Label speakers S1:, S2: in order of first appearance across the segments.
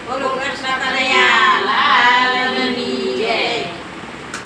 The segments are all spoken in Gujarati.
S1: બોલો કૃષ્ણ કનૈયા લાલની જય.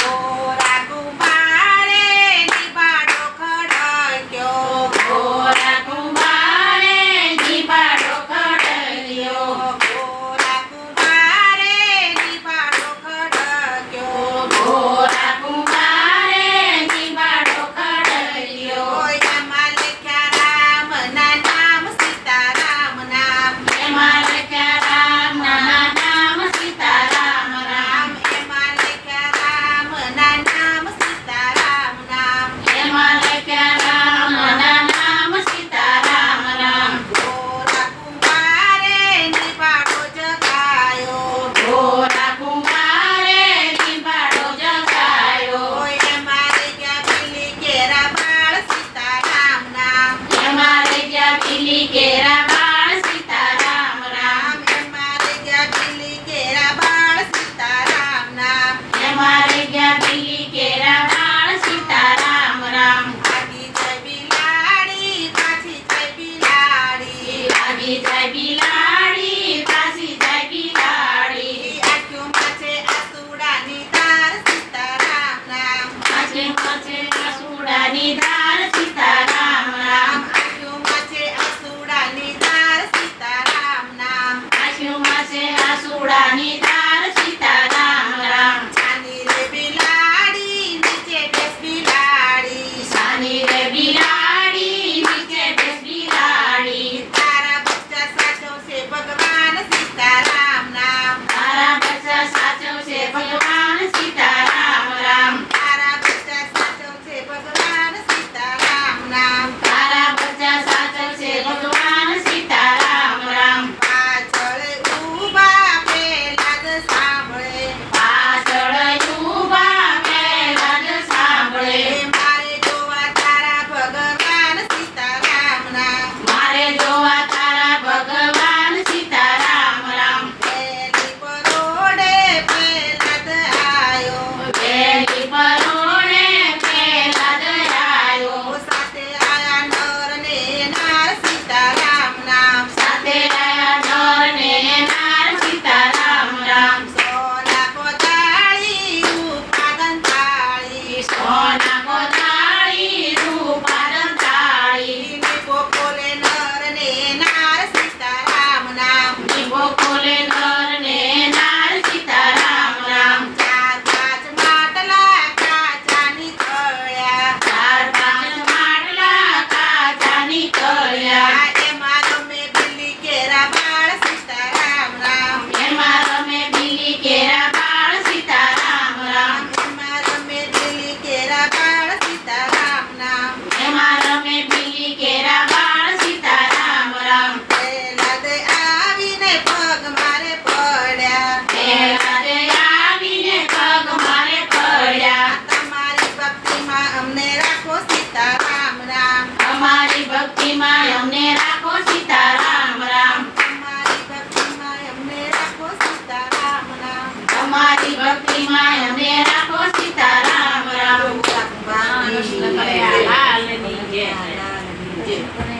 S2: ગોરા કુંભારે નિબાડો ખડક્યો,
S1: ગોરા કુંભારે નિબાડો ખડક્યો,
S2: ગોરા કુંભારે નિબાડો ખડક્યો,
S1: ગોરા કુંભારે નિબાડો ખડક્યો.
S2: એમાં લખ્યા રામના નામ સીતારામ નામ,
S1: એમાં લખ્યા રામના નામ સીતારામ રામ,
S2: એમાં લખ્યા રામના નામ સીતારામ નામ.
S1: એમાં લખ્યા રામના નામ સીતારામ રામ.
S2: ગોરા કુંભારે નિબાડો જગાયો,
S1: ગોરા કુંભારે નિબાડો જગાયો,
S2: એમાં લખ્યા પીલી કેરા બાળ સીતારામ નામ,
S1: એમાં લખ્યા પીલી કેરા બાળ સીતારામ રામ,
S2: એમાં લખ્યા પીલી કેરા બાળ સીતારામ નામ.
S1: એમાં લખ્યા પીલી કેરા બાળ સીતારામ રામ.
S2: ભાગી જાય બિલાડી, પાછી જાય બિલાડી,
S1: ભાગી જાય બિલાડી, પાછી જાય બિલાડી,
S2: આંખોમાં છે આસુડાની ધાર સીતારામ નામ,
S1: પાછે પાછે આસુડાની ધાર સીતારામ રામ,
S2: આંખોમાં છે આસુડાની ધાર સીતારામ નામ.
S1: આંખોમાં છે આસુડાની ધાર સીતારામ રામ.
S2: ચાની રે બિલાડી, નીચે બેસ બિલાડી,
S1: સાની રે બિલાડી, નીચે બેસ બિલાડી,
S2: તારા બચ્ચા સાચવશે ભગવાન સીતારામ નામ,
S1: તારા બચ્ચા સાચવશે ભગવાન સીતારામ રામ,
S2: તારા બચ્ચા સાચવશે ભગવાન સીતારામ નામ.
S1: તારા બચ્ચા સાચવશે ભગવાન સીતારામ રામ.
S2: પાછળ ઊભા પેલા જ સાંભળે,
S1: પાછળ ઊભા પહેલા જ સાંભળે,
S2: મારે જોવા તારા ભગવાન સીતારામ નામ.
S1: મારે જોવા તારા ભગવાન સીતારામ રામ.
S2: પહેલી પરોઢે પેલા જ આયો,
S1: પહેલી પરોણે પહેલા જ આયો,
S2: સાથે આયા નર ને નાર સીતારામ નામ.
S1: સાથે આયા નર ને નાર સીતારામ રામ.
S2: સોના કોદાળી ઉપાદન થાળી,
S1: સોના કોદાળી રૂપાદન તાળી,
S2: દીવો ખોલે નર ને નાર સીતારામ નામ.
S1: દીવો ખોલે નર ને નાર સીતારામ રામ.
S2: ચાર પાંચ માટલા કાચાની થળ્યા,
S1: ચાર પાંચ માટલા કાચા નીકળ્યા,
S2: એમાં રમે બિલ્લી કેરા બાળ સીતારામ નામ.
S1: એમાં રમે બિલી કેરા બાળ સીતારામ રામ,
S2: એમાં રમે બિલ્લી કેરા બાળ સીતારામ નામ.
S1: એમાં રમે બિલી કેરા બાળ સીતારામ રામ.
S2: પહેલા દે આવીને પગ મારે પડ્યા,
S1: પહેલા જ આવીને પગ મારે પડ્યા,
S2: તમારી ભક્તિમાં અમને રાખો સીતારામ નામ.
S1: અમારી ભક્તિમાં અમને